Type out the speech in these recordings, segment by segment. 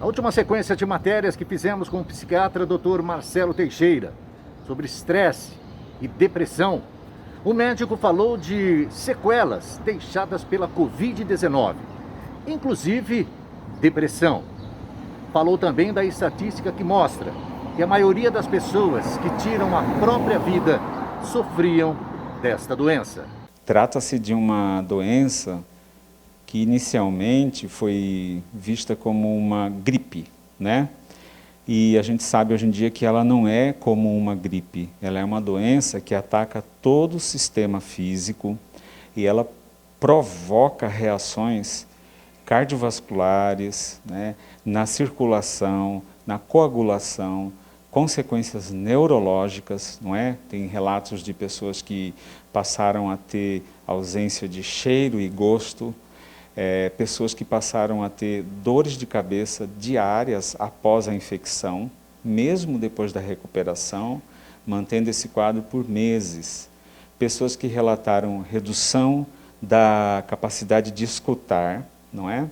Na última sequência de matérias que fizemos com o psiquiatra Dr. Marcelo Teixeira sobre estresse e depressão, o médico falou de sequelas deixadas pela Covid-19, inclusive depressão. Falou também da estatística que mostra que a maioria das pessoas que tiram a própria vida sofriam desta doença. Trata-se de uma doença que inicialmente foi vista como uma gripe, né? E a gente sabe hoje em dia que ela não é como uma gripe, ela é uma doença que ataca todo o sistema físico e ela provoca reações cardiovasculares, né, na circulação, na coagulação, consequências neurológicas, não é? Tem relatos de pessoas que passaram a ter ausência de cheiro e gosto, pessoas que passaram a ter dores de cabeça diárias após a infecção, mesmo depois da recuperação, mantendo esse quadro por meses. Pessoas que relataram redução da capacidade de escutar, não é?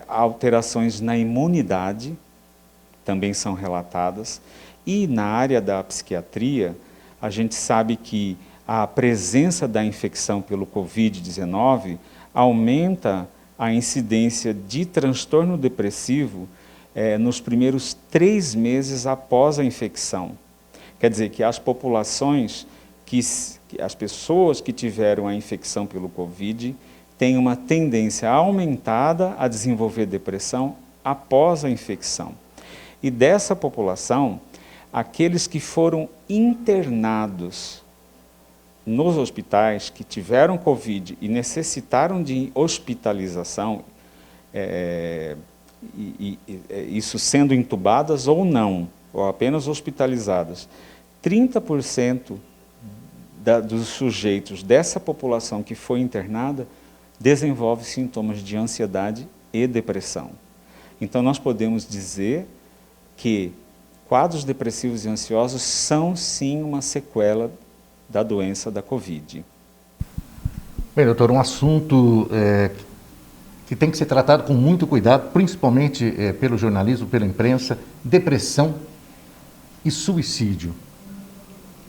Alterações na imunidade também são relatadas. E na área da psiquiatria, a gente sabe que a presença da infecção pelo Covid-19 aumenta a incidência de transtorno depressivo nos primeiros 3 meses após a infecção. Quer dizer que as populações, as pessoas que tiveram a infecção pelo Covid, têm uma tendência aumentada a desenvolver depressão após a infecção. E dessa população, aqueles que foram internados nos hospitais, que tiveram Covid e necessitaram de hospitalização, isso sendo intubadas ou não, ou apenas hospitalizadas, 30% dos sujeitos dessa população que foi internada desenvolve sintomas de ansiedade e depressão. Então nós podemos dizer que quadros depressivos e ansiosos são sim uma sequela da doença da Covid. Bem, doutor, um assunto que tem que ser tratado com muito cuidado, principalmente pelo jornalismo, pela imprensa, depressão e suicídio.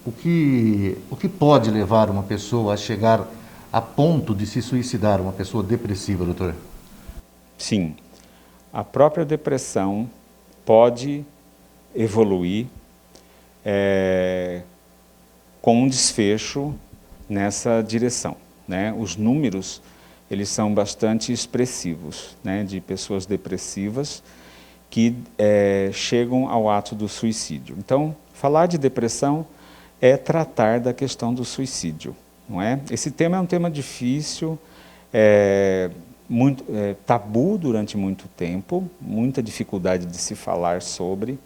O que pode levar uma pessoa a chegar a ponto de se suicidar, uma pessoa depressiva, doutor? Sim, a própria depressão pode evoluir com um desfecho nessa direção, né? Os números, eles são bastante expressivos, né? De pessoas depressivas que chegam ao ato do suicídio. Então, falar de depressão é tratar da questão do suicídio, não é? Esse tema é um tema difícil, muito tabu durante muito tempo, muita dificuldade de se falar sobre,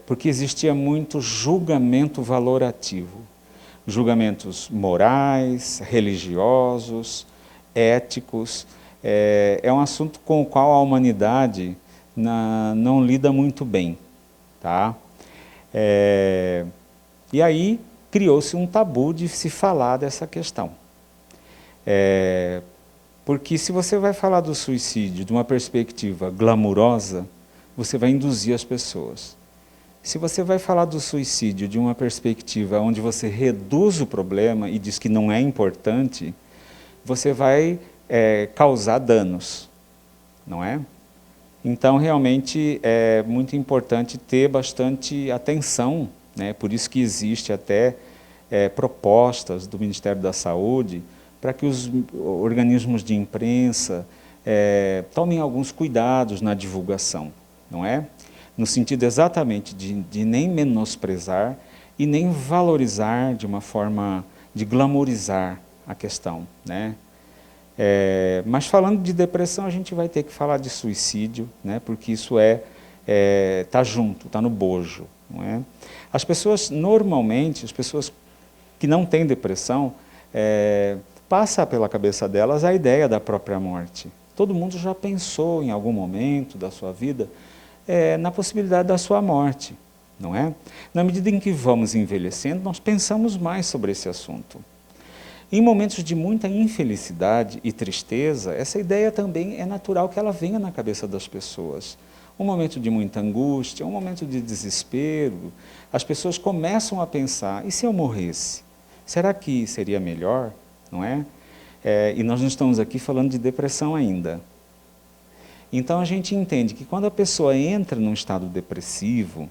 porque existia muito julgamento valorativo, julgamentos morais, religiosos, éticos. É um assunto com o qual a humanidade não lida muito bem, tá? E aí criou-se um tabu de se falar dessa questão. Porque se você vai falar do suicídio de uma perspectiva glamurosa, você vai induzir as pessoas. Se você vai falar do suicídio de uma perspectiva onde você reduz o problema e diz que não é importante, você vai causar danos, não é? Então, realmente, é muito importante ter bastante atenção, né? Por isso que existe até propostas do Ministério da Saúde para que os organismos de imprensa tomem alguns cuidados na divulgação, não é? No sentido exatamente de nem menosprezar e nem valorizar de uma forma de glamorizar a questão, né? Mas falando de depressão, a gente vai ter que falar de suicídio, né? Porque isso tá junto, está no bojo, não é? As pessoas, normalmente, as pessoas que não têm depressão, passa pela cabeça delas a ideia da própria morte. Todo mundo já pensou em algum momento da sua vida na possibilidade da sua morte, não é? Na medida em que vamos envelhecendo, nós pensamos mais sobre esse assunto. Em momentos de muita infelicidade e tristeza, essa ideia também é natural que ela venha na cabeça das pessoas. Um momento de muita angústia, um momento de desespero, as pessoas começam a pensar, e se eu morresse? Será que seria melhor? Não é? E nós não estamos aqui falando de depressão ainda. Então a gente entende que quando a pessoa entra num estado depressivo,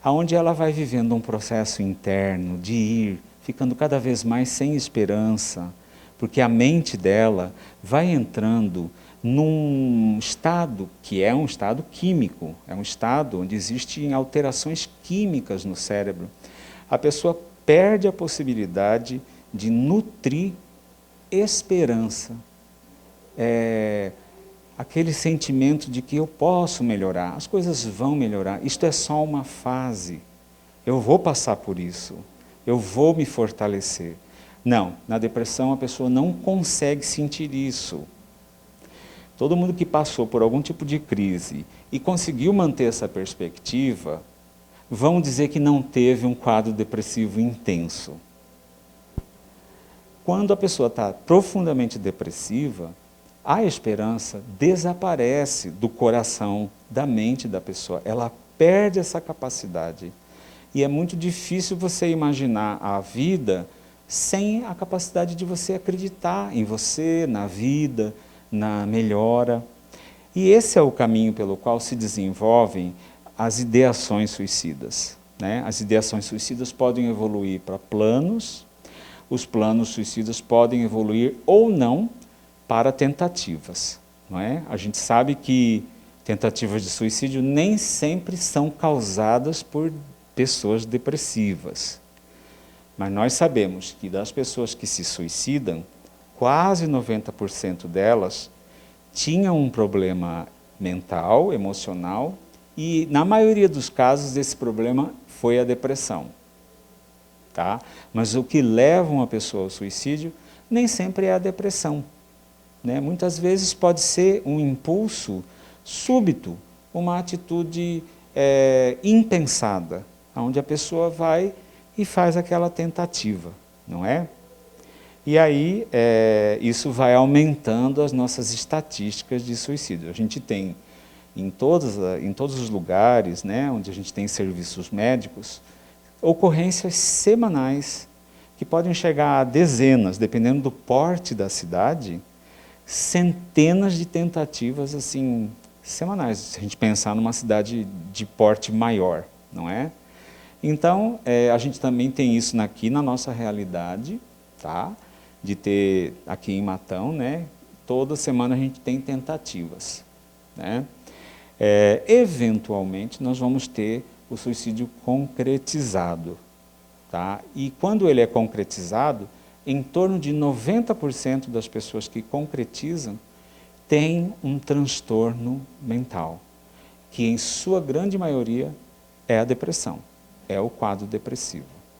aonde ela vai vivendo um processo interno de ir ficando cada vez mais sem esperança, porque a mente dela vai entrando num estado que é um estado químico, é um estado onde existem alterações químicas no cérebro. A pessoa perde a possibilidade de nutrir esperança, aquele sentimento de que eu posso melhorar, as coisas vão melhorar, isto é só uma fase, eu vou passar por isso, eu vou me fortalecer. Não, na depressão a pessoa não consegue sentir isso. Todo mundo que passou por algum tipo de crise e conseguiu manter essa perspectiva, vão dizer que não teve um quadro depressivo intenso. Quando a pessoa está profundamente depressiva, a esperança desaparece do coração, da mente da pessoa. Ela perde essa capacidade. E é muito difícil você imaginar a vida sem a capacidade de você acreditar em você, na vida, na melhora. E esse é o caminho pelo qual se desenvolvem as ideações suicidas, né? As ideações suicidas podem evoluir para planos, os planos suicidas podem evoluir ou não para tentativas, não é? A gente sabe que tentativas de suicídio nem sempre são causadas por pessoas depressivas. Mas nós sabemos que das pessoas que se suicidam, quase 90% delas tinham um problema mental, emocional, e na maioria dos casos esse problema foi a depressão. Tá? Mas o que leva uma pessoa ao suicídio nem sempre é a depressão. Né? Muitas vezes pode ser um impulso súbito, uma atitude impensada, onde a pessoa vai e faz aquela tentativa, não é? E aí isso vai aumentando as nossas estatísticas de suicídio. A gente tem em todos os lugares, né, onde a gente tem serviços médicos, ocorrências semanais que podem chegar a dezenas, dependendo do porte da cidade, centenas de tentativas assim semanais, se a gente pensar numa cidade de porte maior, não é? Então, a gente também tem isso aqui na nossa realidade, tá? De ter aqui em Matão, né? Toda semana a gente tem tentativas, né? Eventualmente, nós vamos ter o suicídio concretizado, tá? E quando ele é concretizado, em torno de 90% das pessoas que concretizam têm um transtorno mental, que em sua grande maioria é a depressão, é o quadro depressivo.